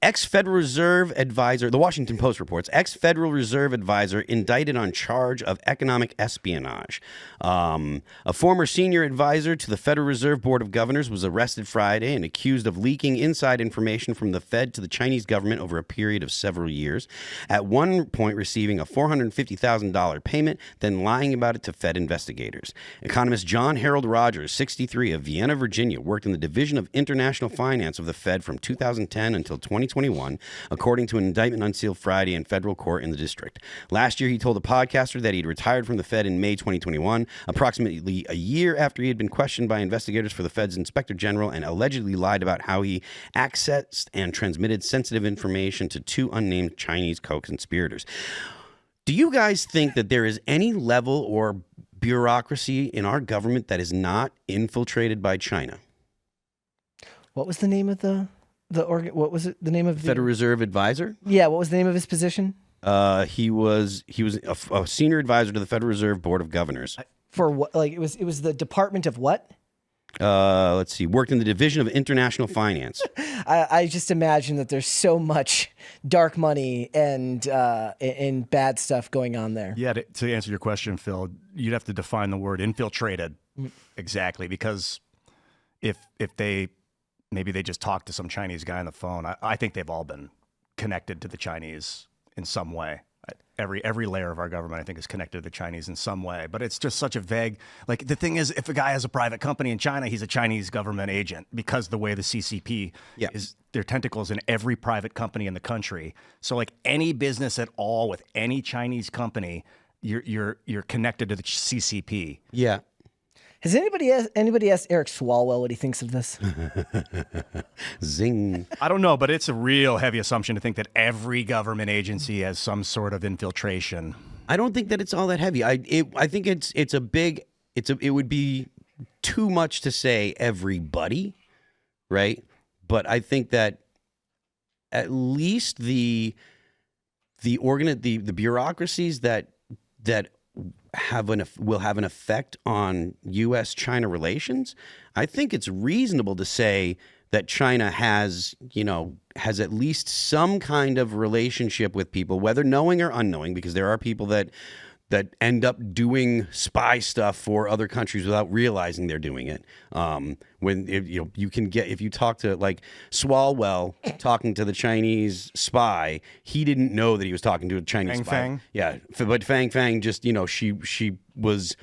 Ex-Federal Reserve advisor, the Washington Post reports, ex-Federal Reserve advisor indicted on charge of economic espionage. A former senior advisor to the Federal Reserve Board of Governors was arrested Friday and accused of leaking inside information from the Fed to the Chinese government over a period of several years. At one point receiving a $450,000 payment, then lying about it to Fed investigators. Economist John Harold Rogers, 63, of Vienna, Virginia, worked in the Division of International Finance of the Fed from 2010 until 2021, according to an indictment unsealed Friday in federal court in the district. Last year, he told a podcaster that he'd retired from the Fed in May 2021, approximately a year after he had been questioned by investigators for the Fed's Inspector General and allegedly lied about how he accessed and transmitted sensitive information to two unnamed Chinese co-conspirators. Do you guys think that there is any level or bureaucracy in our government that is not infiltrated by China? What was the name of what was it? The name of the Federal Reserve advisor? Yeah, what was the name of his position? He was a senior advisor to the Federal Reserve Board of Governors. For what? Like it was the Department of what? Let's see. Worked in the Division of International Finance. I just imagine that there's so much dark money and bad stuff going on there. Yeah, to answer your question, Phil, you'd have to define the word infiltrated exactly, because if maybe they just talked to some Chinese guy on the phone. I think they've all been connected to the Chinese in some way. Every layer of our government, I think, is connected to the Chinese in some way. But it's just such a vague. Like, the thing is, if a guy has a private company in China, he's a Chinese government agent, because the way the CCP is, their tentacles in every private company in the country. So, like, any business at all with any Chinese company, you're connected to the CCP. Yeah. Has anybody asked Eric Swalwell what he thinks of this? Zing. I don't know, but it's a real heavy assumption to think that every government agency has some sort of infiltration. I don't think that it's all that heavy. I think it would be too much to say everybody, right? But I think that at least the bureaucracies that will have an effect on U.S.-China relations, I think it's reasonable to say that China has at least some kind of relationship with people, whether knowing or unknowing, because there are people that end up doing spy stuff for other countries without realizing they're doing it. If you talk to, like, Swalwell talking to the Chinese spy, he didn't know that he was talking to a Chinese spy. Fang? Yeah, but Fang just, she was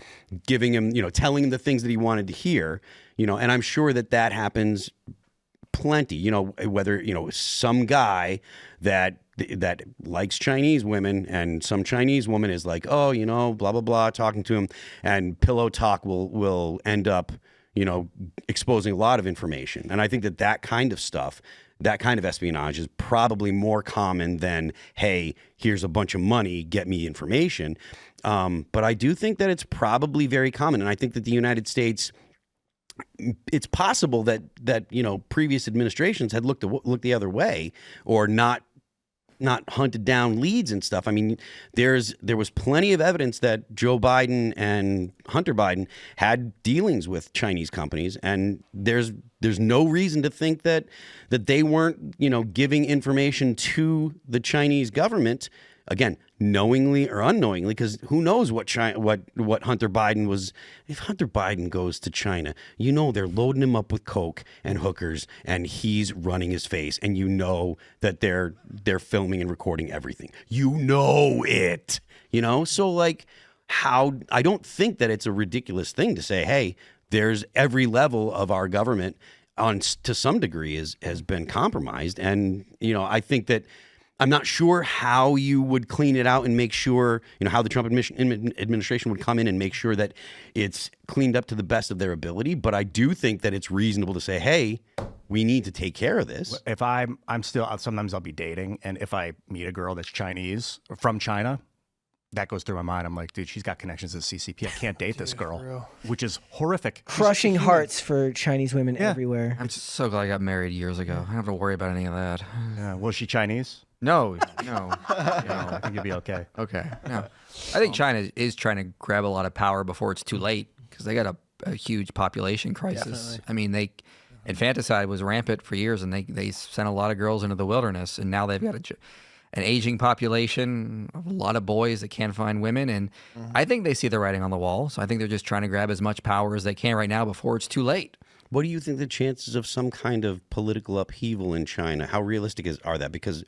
giving him, telling him the things that he wanted to hear, and I'm sure that happens plenty, whether, some guy that likes Chinese women and some Chinese woman is like, oh, blah, blah, blah, talking to him, and pillow talk will end up, exposing a lot of information. And I think that kind of stuff, that kind of espionage is probably more common than, hey, here's a bunch of money, get me information. But I do think that it's probably very common. And I think that the United States, it's possible that previous administrations had looked the other way, or not hunted down leads and stuff. I mean, there was plenty of evidence that Joe Biden and Hunter Biden had dealings with Chinese companies, and there's no reason to think that they weren't giving information to the Chinese government, again, knowingly or unknowingly, because who knows what Hunter Biden was. If Hunter Biden goes to China, they're loading him up with coke and hookers, and he's running his face, and that they're filming and recording everything. It. So, like, how I don't think that it's a ridiculous thing to say, hey, there's every level of our government to some degree has been compromised, and I think that. I'm not sure how you would clean it out and make sure, how the Trump administration would come in and make sure that it's cleaned up to the best of their ability. But I do think that it's reasonable to say, hey, we need to take care of this. If I'm still, sometimes I'll be dating, and if I meet a girl that's Chinese or from China, that goes through my mind. I'm like, dude, she's got connections to the CCP. I can't date this girl, which is horrific. Crushing hearts for Chinese women everywhere. I'm so glad I got married years ago. I don't have to worry about any of that. Was she Chinese? No. I think you'll be okay. Okay. No. I think China is trying to grab a lot of power before it's too late, because they got a huge population crisis. Definitely. I mean, infanticide was rampant for years, and they sent a lot of girls into the wilderness, and now they've got an aging population, a lot of boys that can't find women, and I think they see the writing on the wall. So I think they're just trying to grab as much power as they can right now before it's too late. What do you think the chances of some kind of political upheaval in China? How realistic are that? Because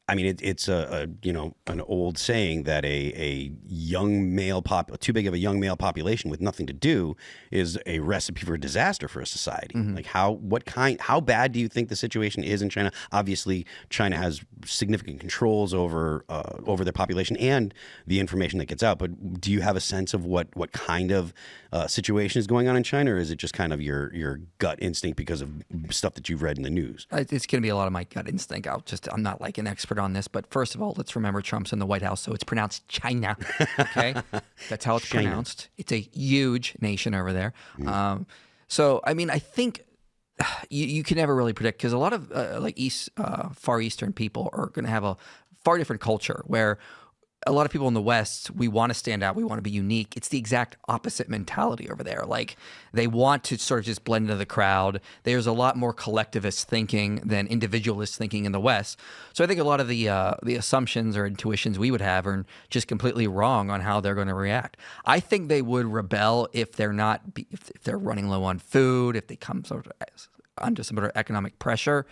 I mean, it's an old saying that a young male too big of a young male population with nothing to do is a recipe for disaster for a society. Like how bad do you think the situation is in China? Obviously, China has significant controls over their population and the information that gets out. But do you have a sense of what kind of situation is going on in China, or is it just kind of your gut instinct because of stuff that you've read in the news? It's going to be a lot of my gut instinct. I'm not like an expert on this, but first of all, let's remember Trump's in the White House, so it's pronounced China. Okay, that's how it's China. pronounced. It's a huge nation over there. So I mean, I think you can never really predict, because a lot of Far Eastern people are going to have a far different culture, where a lot of people in the West, we want to stand out, we want to be unique. It's the exact opposite mentality over there. Like, they want to sort of just blend into the crowd. There's a lot more collectivist thinking than individualist thinking in the West. So I think a lot of the assumptions or intuitions we would have are just completely wrong on how they're going to react. I think they would rebel if they're running low on food, if they come sort of under some sort of economic pressure.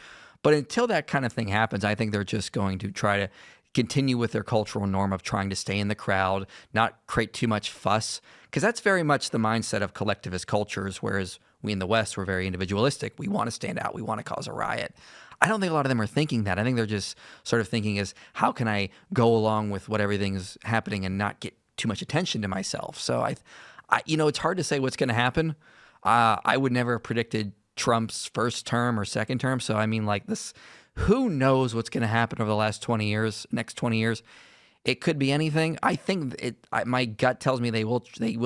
But until that kind of thing happens, I think they're just going to try to continue with their cultural norm of trying to stay in the crowd, not create too much fuss, because that's very much the mindset of collectivist cultures, whereas we in the West, we're very individualistic. We want to stand out. We want to cause a riot. I don't think a lot of them are thinking that. I think they're just sort of thinking is, how can I go along with what everything's happening and not get too much attention to myself? So I it's hard to say what's going to happen. I would never have predicted Trump's first term or second term. So I mean, like this, who knows what's going to happen over the next 20 years? It could be anything. I think my gut tells me they will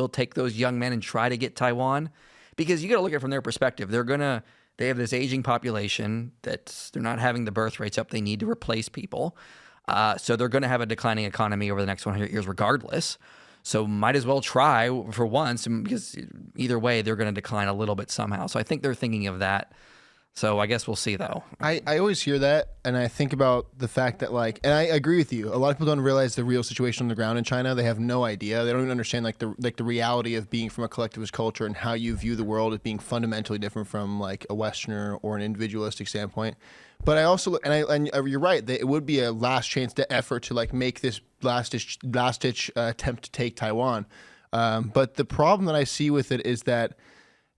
take those young men and try to get Taiwan, because you got to look at it from their perspective. They have this aging population that they're not having the birth rates up they need to replace people. So they're going to have a declining economy over the next 100 years regardless. So might as well try for once, because either way, they're going to decline a little bit somehow. So I think they're thinking of that. So I guess we'll see, though. I always hear that, and I think about the fact that, and I agree with you. A lot of people don't realize the real situation on the ground in China. They have no idea. They don't even understand the reality of being from a collectivist culture and how you view the world as being fundamentally different from like a Westerner or an individualistic standpoint. But I also and you're right. It would be a last chance to effort to make this last ditch attempt to take Taiwan. But the problem that I see with it is that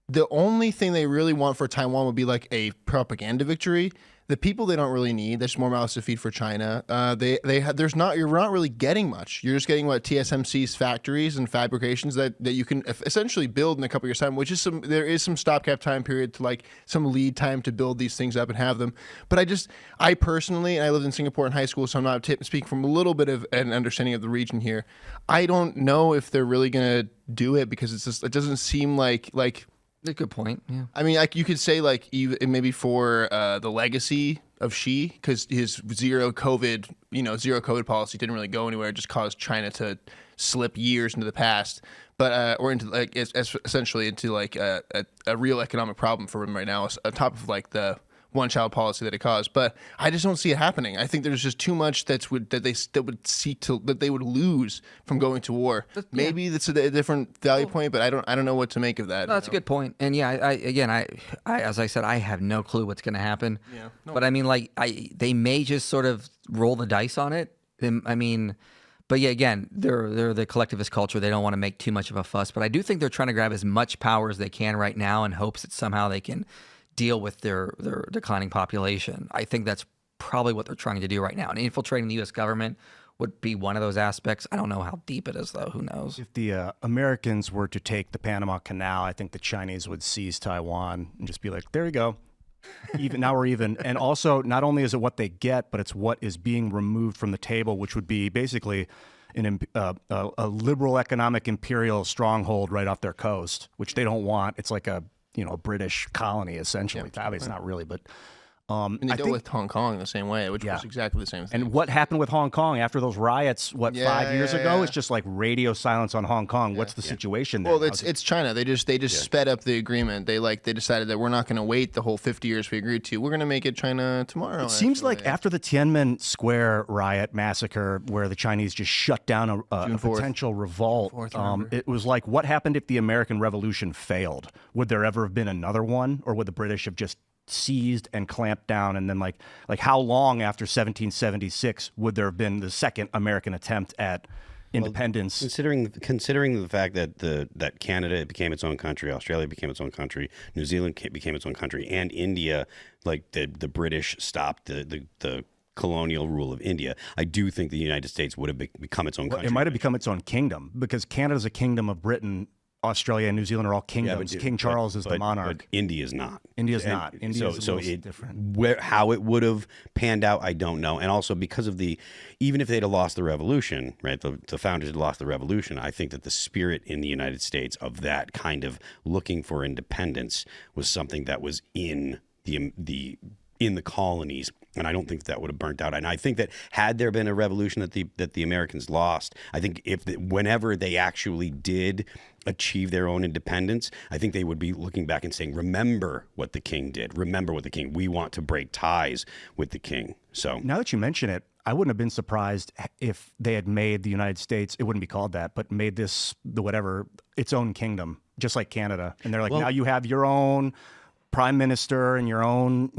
the only thing they really want for Taiwan would be like a propaganda victory. The people they don't really need. There's more mouths to feed for China. You're not really getting much. You're just getting TSMC's factories and fabrications that you can essentially build in a couple of years' time, which is there is some stopgap time period to some lead time to build these things up and have them. But I personally, and I lived in Singapore in high school, so I'm not speaking from a little bit of an understanding of the region here. I don't know if they're really going to do it, because it doesn't seem like. That's a good point. Yeah. I mean, you could say even maybe for the legacy of Xi, because his zero COVID policy didn't really go anywhere. It just caused China to slip years into the past, but or into essentially into a real economic problem for him right now, on top of the one-child policy that it caused. But I just don't see it happening. I think there's just too much that they would lose from going to war. Maybe that's a different value point, but I don't know what to make of that. No, that's a good point. And yeah, I as I said, I have no clue what's going to happen. Yeah. No. But I mean, they may just sort of roll the dice on it. I mean, but yeah, again, they're the collectivist culture. They don't want to make too much of a fuss. But I do think they're trying to grab as much power as they can right now in hopes that somehow they can deal with their declining population. I think that's probably what they're trying to do right now. And infiltrating the U.S. government would be one of those aspects. I don't know how deep it is, though. Who knows? If the Americans were to take the Panama Canal, I think the Chinese would seize Taiwan and just be like, there you go. Now we're even. And also, not only is it what they get, but it's what is being removed from the table, which would be basically a liberal economic imperial stronghold right off their coast, which they don't want. It's like a British colony, essentially. Obviously, it's not really, but And they I dealt think, with Hong Kong the same way, which was exactly the same thing. and what happened with Hong Kong after those riots? 5 years ago? yeah. It's just like radio silence on Hong Kong. What's the situation there? Well, it's China. They just sped up the agreement. They decided that we're not going to wait the whole 50 years we agreed to. We're going to make it China tomorrow. It seems like after the Tiananmen Square riot massacre, where the Chinese just shut down a potential revolt, it was like, what happened if the American Revolution failed? Would there ever have been another one, or would the British have just seized and clamped down? And then like how long after 1776 would there have been the second American attempt at independence? Considering the fact that that Canada became its own country, Australia became its own country, New Zealand became its own country, and India, like the British stopped the colonial rule of India, I do think the United States would have become its own country. It might have become its own kingdom, because Canada's a kingdom of Britain. Australia and New Zealand are all kingdoms. King Charles is the monarch. But India's not. India's not. India's so different. How it would have panned out, I don't know. And also because of even if they'd have lost the revolution, right? The founders had lost the revolution. I think that the spirit in the United States of that kind of looking for independence was something that was in the colonies, and I don't think that would have burnt out. And I think that had there been a revolution that the Americans lost, I think whenever they actually did achieve their own independence, I think they would be looking back and saying, "Remember what the king did. Remember what the king. We want to break ties with the king." So now that you mention it, I wouldn't have been surprised if they had made the United States, it wouldn't be called that, but made its own kingdom, just like Canada. And they're like, now you have your own prime minister and your own,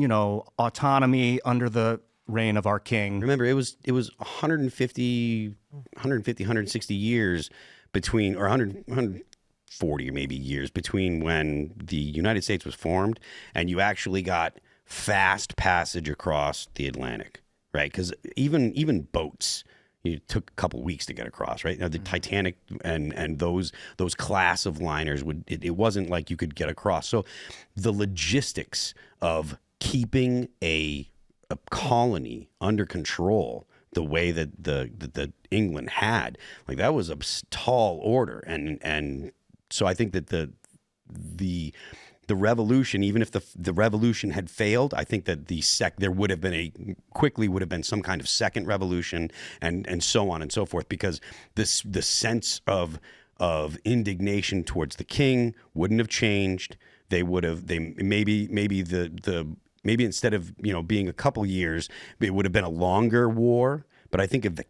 autonomy under the reign of our king. Remember, it was 150, 160 years between, or 140 maybe years between when the United States was formed and you actually got fast passage across the Atlantic, right? Because even boats, it took a couple weeks to get across, right? Now the Titanic and those class of liners it wasn't like you could get across. So the logistics of keeping a colony under control the way that the England had, like that was a tall order, and so I think that the revolution, even if the revolution had failed, I think that there would have been some kind of second revolution and so on and so forth, because the sense of indignation towards the king wouldn't have changed. Maybe instead of being a couple years, it would have been a longer war. But I think it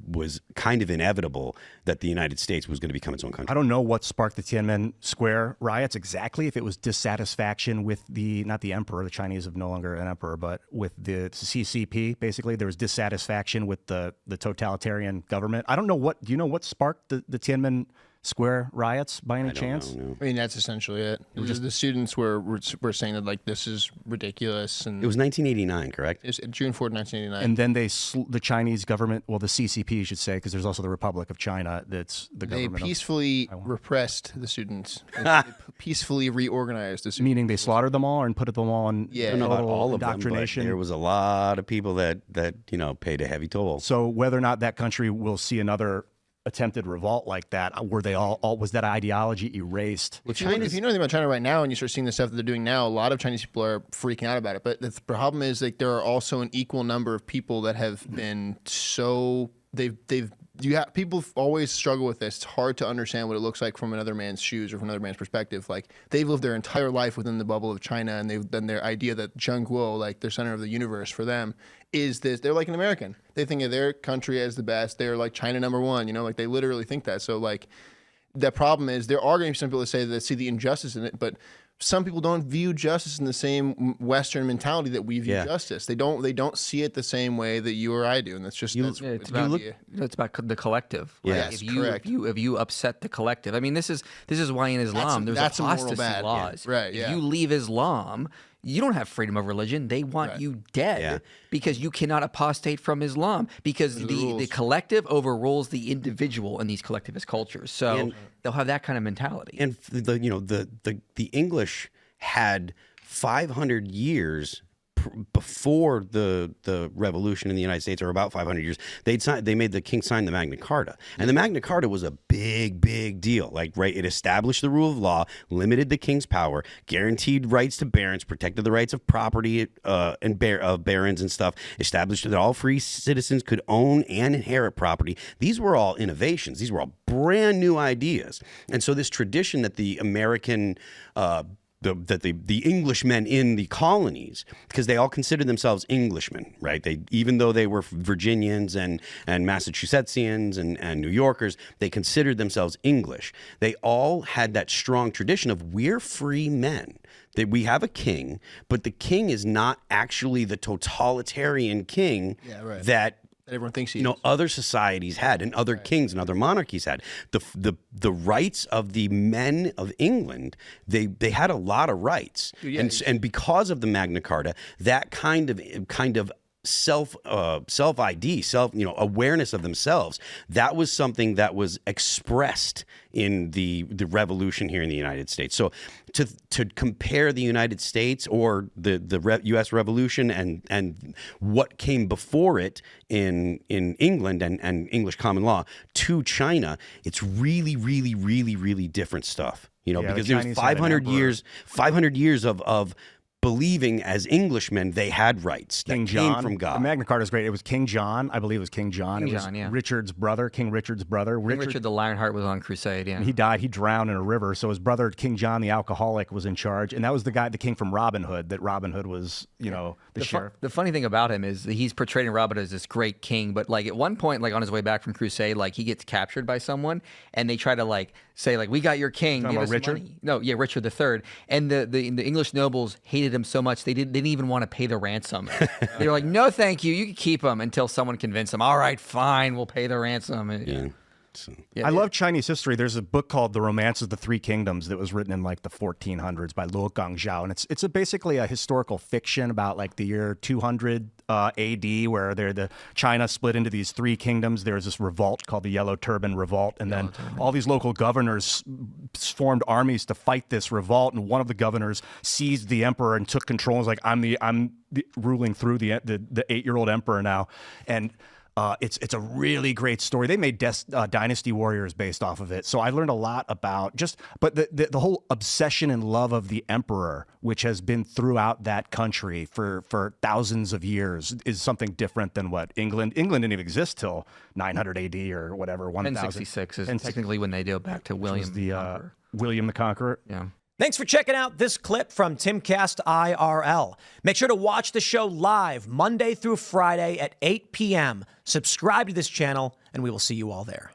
was kind of inevitable that the United States was going to become its own country. I don't know what sparked the Tiananmen Square riots exactly, if it was dissatisfaction with not the emperor, the Chinese have no longer an emperor, but with the CCP, basically. There was dissatisfaction with the totalitarian government. I don't know do you know what sparked the Tiananmen Square riots by any chance? No. I mean, that's essentially it. The students were saying that, like, this is ridiculous. And It was 1989, correct? it's June 4th, 1989. And then the Chinese government, well, the CCP, you should say, because there's also the Republic of China, that's the they government. peacefully repressed the students. They peacefully reorganized the students. Meaning they slaughtered them all and put them all in Yeah. I don't know about total all of them, but indoctrination. there was a lot of people that paid a heavy toll. So whether or not that country will see another attempted revolt like that, were they all was that ideology erased? If you know anything about China right now and you start seeing the stuff that they're doing now, a lot of Chinese people are freaking out about it. But the problem is, like, there are also an equal number of people that have been people always struggle with this. It's hard to understand what it looks like from another man's shoes or from another man's perspective. Like, they've lived their entire life within the bubble of China, and then their idea that Zhengguo, like their center of the universe for them, is this. They're like an American. They think of their country as the best. They're like China number one, like they literally think that. So, like, the problem is there are going to be some people that say that see the injustice in it, but some people don't view justice in the same Western mentality that we view justice. They don't see it the same way that you or I do, and that's just it's about the collective. Right? Yes, correct. If you upset the collective, I mean, this is why in Islam there's apostasy laws. Yeah. Right. If you leave Islam, you don't have freedom of religion. They want you dead because you cannot apostate from Islam, because the collective overrules the individual in these collectivist cultures. So they'll have that kind of mentality. And the English had 500 years before the revolution in the United States, or about 500 years, they made the king sign the Magna Carta, and the Magna Carta was a big deal. Like, right, it established the rule of law, limited the king's power, guaranteed rights to barons, protected the rights of property and of barons and stuff, established that all free citizens could own and inherit property. These were all innovations. These were all brand new ideas, and so this tradition that the American the Englishmen in the colonies, because they all considered themselves Englishmen, right? Even though they were Virginians and Massachusettsians and New Yorkers, they considered themselves English. They all had that strong tradition of, we're free men. That we have a king, but the king is not actually the totalitarian king that everyone thinks he is. Other societies had, and other kings and other monarchies had. The rights of the men of England, they had a lot of rights, and because of the Magna Carta, that kind of self ID, awareness of themselves, that was something that was expressed in the revolution here in the United States. So to compare the United States or the U.S. Revolution and what came before it in England and English common law to China, it's really different stuff. Because it was 500 years of believing as Englishmen they had rights that came from God. The Magna Carta is great. It was King John, I believe it was King John. King it was John, yeah. King Richard's brother. King Richard the Lionheart was on crusade, yeah. He died. He drowned in a river. So his brother, King John the alcoholic, was in charge. And that was the guy that came from Robin Hood, that Robin Hood was, the sheriff. The funny thing about him is that he's portraying Robin as this great king, but like at one point, like on his way back from crusade, like he gets captured by someone and they try to like say like, we got your king. Talking about Richard? Money. No, yeah, Richard III. And the English nobles hated him so much they didn't even want to pay the ransom. They were like, no, thank you. You can keep him, until someone convinced them. All right, fine, we'll pay the ransom. I love Chinese history. There's a book called The Romance of the Three Kingdoms that was written in like the 1400s by Luo Gangzhao, and it's basically a historical fiction about like the year 200 AD, where China split into these three kingdoms. There's this revolt called the Yellow Turban Revolt, and then all these local governors formed armies to fight this revolt. And one of the governors seized the emperor and took control. And was like, I'm ruling through the 8-year-old emperor now, and it's a really great story. They made Dynasty Warriors based off of it. So I learned a lot about but the whole obsession and love of the emperor, which has been throughout that country for thousands of years, is something different than what England didn't even exist till 900 AD or whatever. 1066 is technically when they go back to William the Conqueror. William the Conqueror. Yeah. Thanks for checking out this clip from Timcast IRL. Make sure to watch the show live Monday through Friday at 8 p.m. Subscribe to this channel, and we will see you all there.